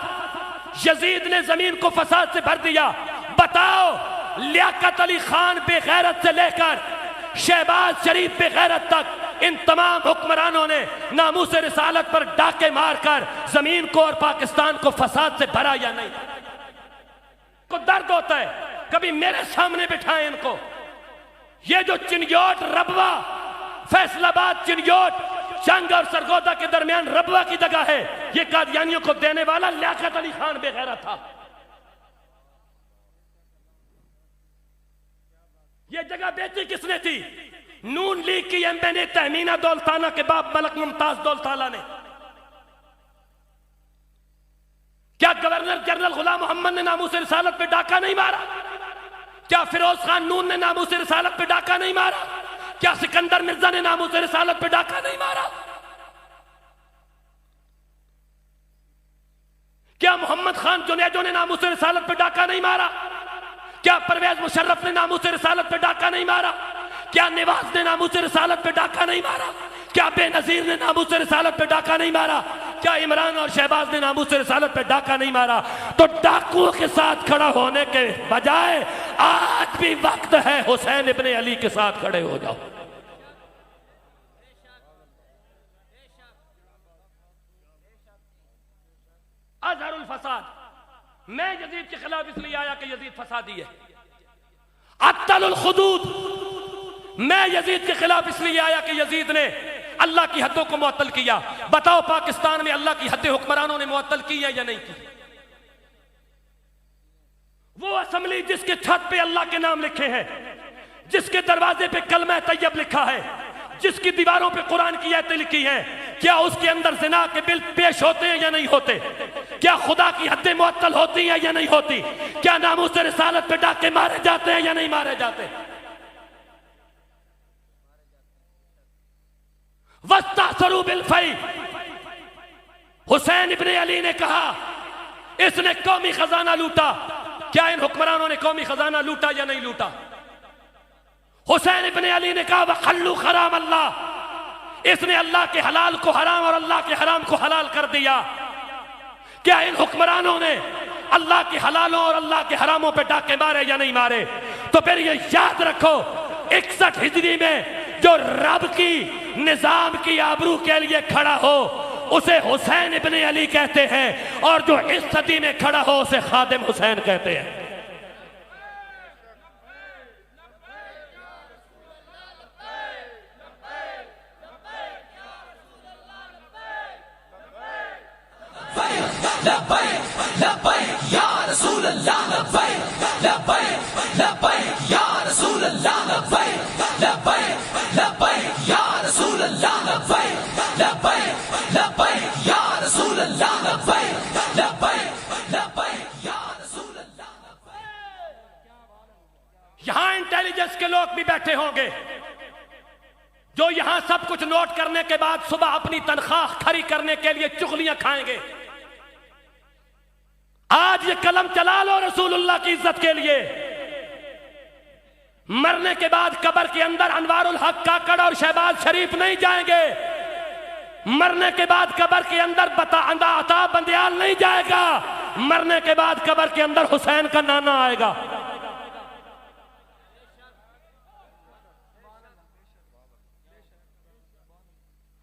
یزید نے زمین کو فساد سے بھر دیا، بتاؤ لیاقت علی خان بے غیرت سے لے کر شہباز شریف بے غیرت تک ان تمام حکمرانوں نے ناموس رسالت پر ڈاکے مار کر زمین کو اور پاکستان کو فساد سے بھرا یا نہیں؟ کو درد ہوتا ہے، کبھی میرے سامنے بٹھائیں ان کو۔ یہ جو چنگیوٹ ربوہ، فیصل آباد چنگیوٹ، جنگ اور سرگودا کے درمیان ربوہ کی جگہ ہے، یہ قادیانیوں کو دینے والا لیاقت علی خان بے غیرت تھا۔ یہ جگہ بیچی کس نے تھی؟ نون لیگ کی ایم این اے تہمینہ دولتانہ کے باپ ملک ممتاز دولتانہ نے۔ کیا گورنر جنرل غلام محمد نے ناموس رسالت پہ ڈاکہ نہیں مارا؟ کیا فیروز خان نون نے ناموس رسالت پہ ڈاکہ نہیں مارا؟ کیا سکندر مرزا نے ناموس رسالت پہ ڈاکہ نہیں مارا؟ کیا محمد خان جنیدو نے ناموس رسالت پہ ڈاکہ نہیں مارا؟ کیا پرویز مشرف نے ناموس رسالت پہ ڈاکہ نہیں مارا؟ کیا نواز نے ناموس رسالت پہ ڈاکہ نہیں مارا؟ کیا بے نظیر نے ناموس رسالت پہ ڈاکہ نہیں مارا؟ کیا عمران اور شہباز نے ناموس رسالت پہ ڈاکہ نہیں مارا؟ تو ڈاکوؤں کے ساتھ کھڑا ہونے کے بجائے آج بھی وقت ہے حسین ابن علی کے ساتھ کھڑے ہو جاؤ۔ اظہر الفساد، میں یزید کے خلاف اس لیے آیا کہ یزید فسادی ہے۔ عطل الحدود، میں یزید کے خلاف اس لیے آیا کہ یزید نے اللہ کی حدوں کو معطل کیا۔ بتاؤ پاکستان میں اللہ کی حدیں حکمرانوں نے معطل کی ہے یا نہیں کی؟ وہ اسمبلی جس کے چھت پہ اللہ کے نام لکھے ہیں، جس کے دروازے پہ کلمہ طیب لکھا ہے، جس کی دیواروں پہ قرآن کی آیتیں لکھی ہیں، کیا اس کے اندر زنا کے بل پیش ہوتے ہیں یا نہیں ہوتے؟ کیا خدا کی حدیں معطل ہوتی ہیں یا نہیں ہوتی؟ کیا ناموس رسالت پہ ڈاکے مارے جاتے ہیں یا نہیں مارے جاتے؟ وَاسْتَعْصَرُوا بِالْفَيْءِ، حسین ابن علی نے کہا اس نے قومی خزانہ لوٹا۔ کیا ان حکمرانوں نے قومی خزانہ لوٹا یا نہیں لوٹا؟ حسین ابن علی نے کہا وَحَلُّوا حَرَامَ اللَّهِ، اس نے اللہ کے حلال کو حرام اور اللہ کے حرام کو حلال کر دیا۔ کیا ان حکمرانوں نے اللہ کے حلالوں اور اللہ کے حراموں پہ ڈاکے مارے یا نہیں مارے؟ تو پھر یہ یاد رکھو 61 ہجری میں جو رب کی نظام کی آبرو کے لیے کھڑا ہو اسے حسین ابن علی کہتے ہیں، اور جو اس صدی میں کھڑا ہو اسے خادم حسین کہتے ہیں۔ Fire! لبیک لبیک یا رسول اللہ لبیک لبیک لبیک یا رسول اللہ لبیک لبیک لبیک یا رسول اللہ لبیک لبیک لبیک یا رسول اللہ لبیک لبیک لبیک یا رسول اللہ لبیک. یہاں انٹیلیجنس کے لوگ بھی بیٹھے ہوں گے جو یہاں سب کچھ نوٹ کرنے کے بعد صبح اپنی تنخواہ کھری کرنے کے لیے چغلیاں کھائیں گے. آج یہ قلم چلا لو رسول اللہ کی عزت کے لیے. مرنے کے بعد قبر کے اندر انوار الحق کاکڑ اور شہباز شریف نہیں جائیں گے. مرنے کے بعد قبر کے اندر عطا بندیال نہیں جائے گا. مرنے کے بعد قبر کے اندر حسین کا نانا آئے گا.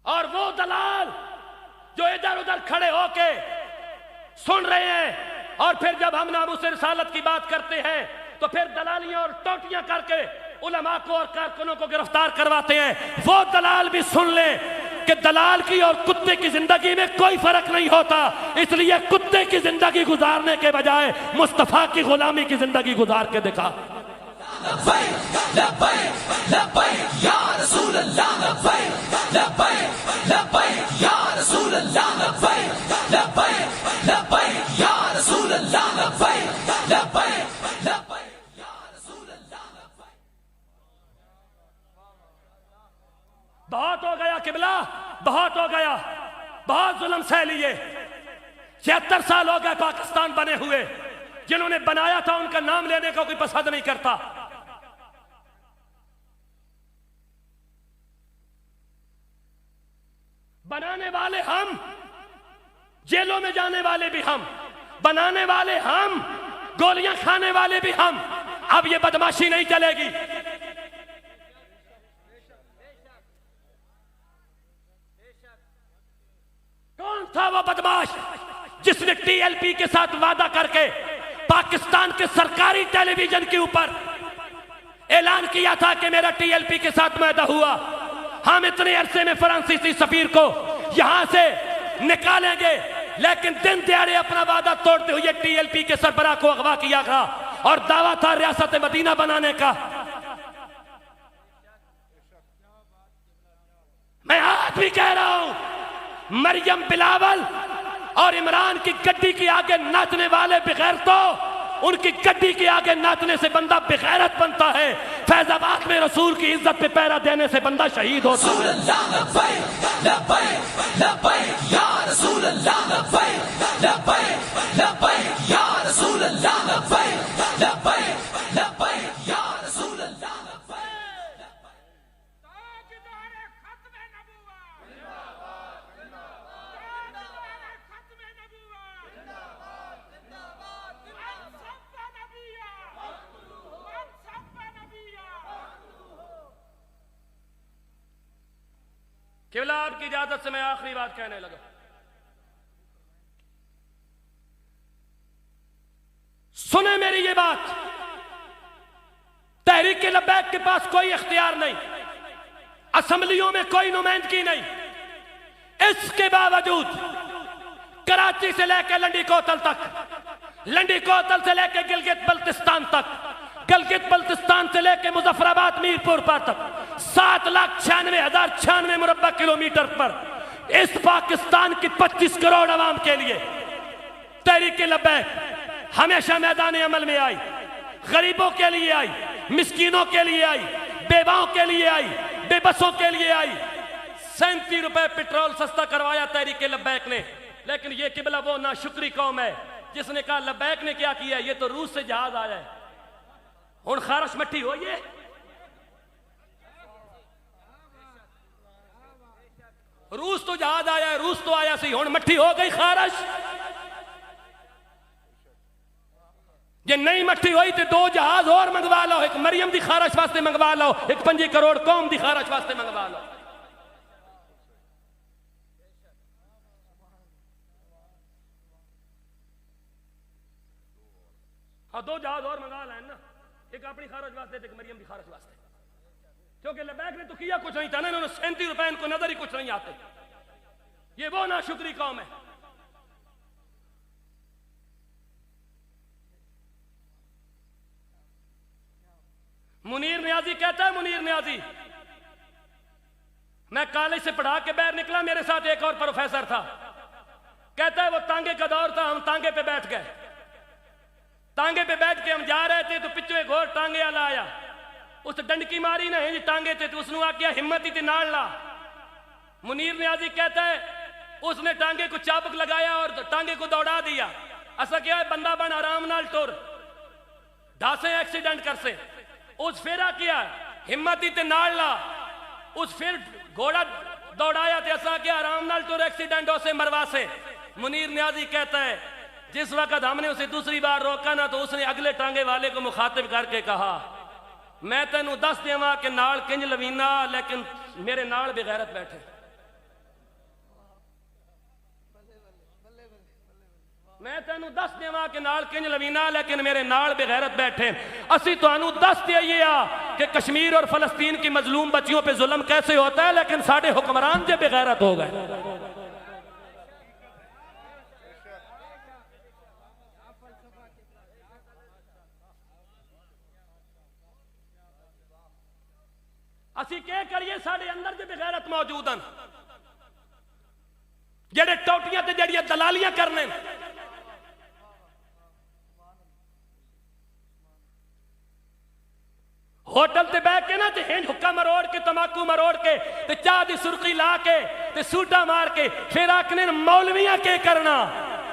اور وہ دلال جو ادھر ادھر کھڑے ہو کے سن رہے ہیں اور پھر جب ہم ناموس رسالت کی بات کرتے ہیں تو پھر دلالیاں اور ٹوٹیاں کر کے علماء کو اور کارکنوں کو گرفتار کرواتے ہیں. وہ دلال بھی سن لیں کہ دلال کی اور کتے کی زندگی میں کوئی فرق نہیں ہوتا. اس لیے کتے کی زندگی گزارنے کے بجائے مصطفیٰ کی غلامی کی زندگی گزار کے دکھا. لبیک لبیک لبیک یا رسول اللہ لبیک لبیک لبیک یا رسول اللہ لبیک لبیک لبیک یا رسول اللہ لبیک لبیک لبیک یا رسول اللہ لبیک. بہت ہو گیا قبلہ، بہت ہو گیا. بہت ظلم سہ لیے. 76 سال ہو گئے پاکستان بنے ہوئے. جنہوں نے بنایا تھا ان کا نام لینے کا کوئی پسند نہیں کرتا. بنانے والے ہم، جیلوں میں جانے والے بھی ہم، بنانے والے ہم، گولیاں کھانے والے بھی ہم. اب یہ بدماشی نہیں چلے گی. کون تھا وہ بدماش جس نے ٹی ایل پی کے ساتھ وعدہ کر کے پاکستان کے سرکاری ٹیلی ویژن کے اوپر اعلان کیا تھا کہ میرا ٹی ایل پی کے ساتھ معاہدہ ہوا، ہم اتنے عرصے میں فرانسیسی سفیر کو یہاں سے نکالیں گے، لیکن دن دیہڑے اپنا وعدہ توڑتے ہوئے ٹی ایل پی کے سربراہ کو اغوا کیا گیا اور دعویٰ تھا ریاست مدینہ بنانے کا. میں آج بھی کہہ رہا ہوں مریم بلاول اور عمران کی گڈی کے آگے ناچنے والے بغیر تو ان کی گڈی کے آگے ناچنے سے بندہ بغیرت بنتا ہے. فیض آباد میں رسول کی عزت پہ پیرا دینے سے بندہ شہید ہوتا ہے. رسول اللہ لبیک لبیک لبیک یا رسول اللہ لبیک لبیک لبیک یا رسول اللہ لبیک لبیک لبیک یا رسول اللہ لبیک. قبلہ آپ کی اجازت سے میں آخری بات کہنے لگا. سنیں میری یہ بات، تحریک لبیک کے پاس کوئی اختیار نہیں، اسمبلیوں میں کوئی نمائندگی نہیں. اس کے باوجود کراچی سے لے کے لنڈی کوتل تک، لنڈی کوتل سے لے کے گلگت بلتستان تک، گلگت بلتستان سے لے کے مظفر آباد میرپور تک 7,96,096 مربع کلومیٹر پر اس پاکستان کی 25 کروڑ عوام کے لیے تحریک لبیک ہمیشہ میدان عمل میں آئی. غریبوں کے لیے آئی، مسکینوں کے لیے آئی، بیواؤں کے لیے آئی، بے بسوں کے لیے آئی. 37 روپے پیٹرول سستا کروایا تحریک لبیک نے. لیکن یہ قبلہ وہ ناشکری قوم ہے جس نے کہا لبیک نے کیا کیا، یہ تو روس سے جہاز آیا ہے، ہن خارش مٹھی ہوئی ہے. روس تو جہاز آیا ہے، روس تو آیا سی، ہن مٹھی ہو گئی خارش. یہ نہیں مٹھی ہوئی تو 2 جہاز اور منگوا لو، ایک مریم دی خارش واسطے منگوا لو، ایک 5 کروڑ قوم دی خارش واسطے منگوا لو. ہاں 2 جہاز اور منگا لیں نا، ایک اپنی خارج واسطے ایک مریم دی خارج واسطے. کیونکہ لبیک نے تو کیا کچھ نہیں تھا نا، انہوں نے 37 روپے ان کو نظر ہی کچھ نہیں آتے. یہ وہ ناشکری قوم ہے. منیر نیازی کہتا ہے، منیر نیازی، میں کالج سے پڑھا کے باہر نکلا، میرے ساتھ ایک اور پروفیسر تھا، کہتا ہے وہ تانگے کا دور تھا، ہم تانگے پہ بیٹھ گئے، تانگے پہ بیٹھ کے ہم جا رہے تھے تو پچھو ایک اور تانگے والا آیا، اس ڈنڈکی ماری نہ ہنج ٹانگے تھے تو اس نے آکیا ہمت ہی تھی ناڑ لا۔ منیر نیازی کہتا ہے اس نے ٹانگے کو چابک لگایا اور ٹانگے کو دوڑا دیا، ایسا کیا ہے بندہ بن آرام نال ٹور ڈھاسے ایکسیڈنٹ کر سے، اس پھیرا کیا ہمت ہی تے ناڑ لا، اس پھر گھوڑا دوڑایا تے ایسا کیا آرام نال ٹور ایکسیڈنٹ ہو سے مروا سے۔ منیر نیازی کہتا ہے جس وقت ہم نے اسے دوسری بار روکا نا تو اس نے اگلے ٹانگے والے کو مخاطب کر کے کہا میں تینوں دس دیواں کہ نال کنج لوینا لیکن میرے نال بغیرت بیٹھے، میں تینوں دس دیواں کہ نال کنج لوینا لیکن میرے نال بغیرت بیٹھے۔ اسی تانوں دس دئیے کہ کشمیر اور فلسطین کی مظلوم بچیوں پہ ظلم کیسے ہوتا ہے لیکن ساڑھے حکمران جے بغیرت ہو گئے۔ اسی کیا کریے ساڑھے اندر جے بغیرت موجود ہیں جڑے ٹوٹیاں تے جڑیاں دلالیاں کرنے، ہوٹل تے بیٹھ کے نا تے ہنج حکا مروڑ کے تماکو مروڑ کے تے چاہ دی سرخی لا کے تے سوٹا مار کے پھر آکھنے مولویاں کے کرنا،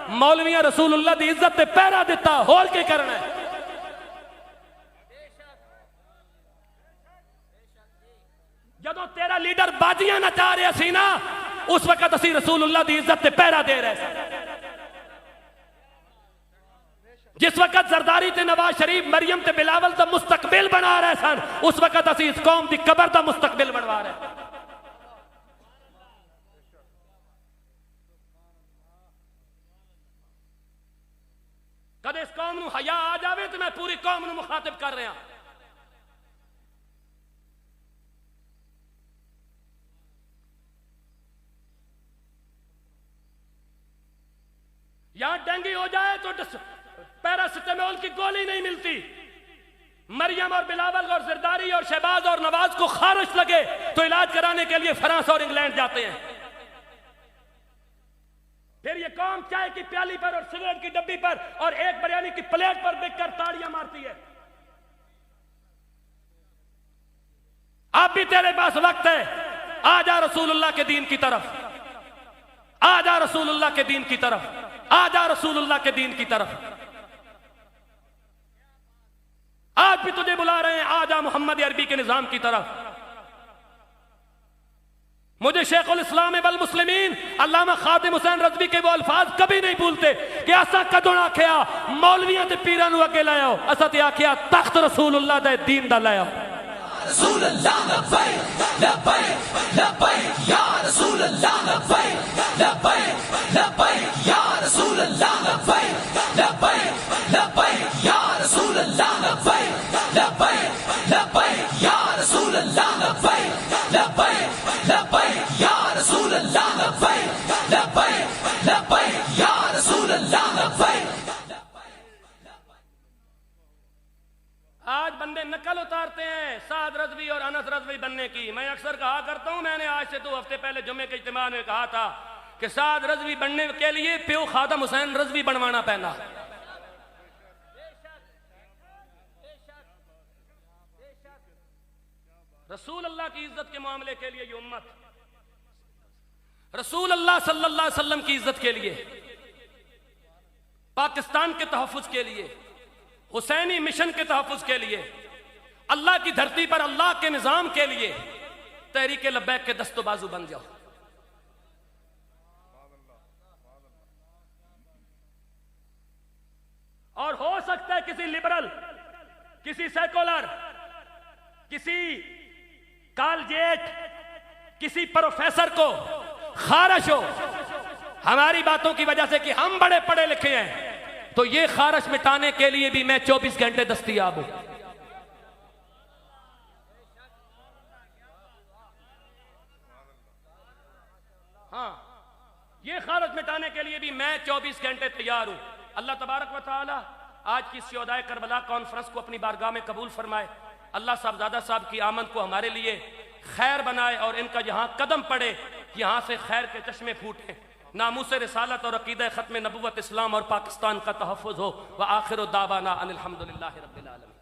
مولویاں رسول اللہ دی عزت تے پیرا دیتا ہول کے کرنا ہے۔ جدو تیرا لیڈر باجیاں نچا رہے سی نا اس وقت اسی رسول اللہ دی عزت تے پیرا دے رہے سی، جس وقت زرداری تے نواز شریف مریم تے بلاول دا مستقبل بنا رہے سن اس وقت اسی اس قوم دی قبر دا مستقبل بنوا رہے۔ کدے اس قوم نو حیا آ جاوے تو میں پوری قوم نو مخاطب کر رہا ہوں۔ یہاں ڈینگی ہو جائے تو پیراسیٹامول کی گولی نہیں ملتی، مریم اور بلاول اور زرداری اور شہباز اور نواز کو خارش لگے تو علاج کرانے کے لیے فرانس اور انگلینڈ جاتے ہیں۔ پھر یہ قوم چائے کی پیالی پر اور سگریٹ کی ڈبی پر اور ایک بریانی کی پلیٹ پر بک کر تاڑیاں مارتی ہے۔ اب بھی تیرے پاس وقت ہے، آ جا رسول اللہ کے دین کی طرف، آ جا رسول اللہ کے دین کی طرف، آ جا رسول اللہ کے دین کی طرف۔ آج بھی تجھے بلا رہے ہیں، آ جا محمد عربی کے نظام کی طرف۔ مجھے شیخ الاسلام والمسلمین علامہ خادم حسین رضوی کے وہ الفاظ کبھی نہیں بھولتے کہ ایسا کدوں نہ کیا مولویاں تے پیراں نو اگے لایا، ایسا تے آکھیا تخت رسول اللہ دے دین دا لایا۔ رسول اللہ لبیک لبیک لبیک یا رسول اللہ لبیک لبیک لبیک یا رسول اللہ لبیک لبیک لبیک یا رسول اللہ لبیک لبیک لبیک یا رسول اللہ لبیک لبیک لبیک یا رسول اللہ لبیک لبیک لبیک یا رسول اللہ لبیک۔ آج بندے نقل اتارتے ہیں سعد رضوی اور انس رضوی بننے کی۔ میں اکثر کہا کرتا ہوں، میں نے آج سے 2 ہفتے پہلے جمعے کے اجتماع میں کہا تھا کہ سعد رضوی بننے کے لیے پیو خادم حسین رضوی بنوانا پہنا۔ رسول اللہ کی عزت کے معاملے کے لیے یہ امت، رسول اللہ صلی اللہ علیہ وسلم کی عزت کے لیے، پاکستان کے تحفظ کے لیے، حسینی مشن کے تحفظ کے لیے، اللہ کی دھرتی پر اللہ کے نظام کے لیے تحریک لبیک کے دست و بازو بن جاؤ۔ اور ہو سکتا ہے کسی لبرل، کسی سیکولر، کسی کالجیٹ، کسی پروفیسر کو خارش ہو ہماری باتوں کی وجہ سے کہ ہم بڑے پڑھے لکھے ہیں، تو یہ خارش مٹانے کے لیے بھی میں 24 گھنٹے دستیاب ہوں۔ ہاں، یہ خارش مٹانے کے لیے بھی میں 24 گھنٹے تیار ہوں۔ اللہ تبارک و تعالی آج کی شہدائے کربلا کانفرنس کو اپنی بارگاہ میں قبول فرمائے۔ اللہ صاحبزادہ صاحب کی آمد کو ہمارے لیے خیر بنائے اور ان کا جہاں قدم پڑے یہاں سے خیر کے چشمے پھوٹیں، ناموس رسالت اور عقیدہ ختم نبوت اسلام اور پاکستان کا تحفظ ہو۔ وآخر دعوانا ان الحمدللہ رب العالمین۔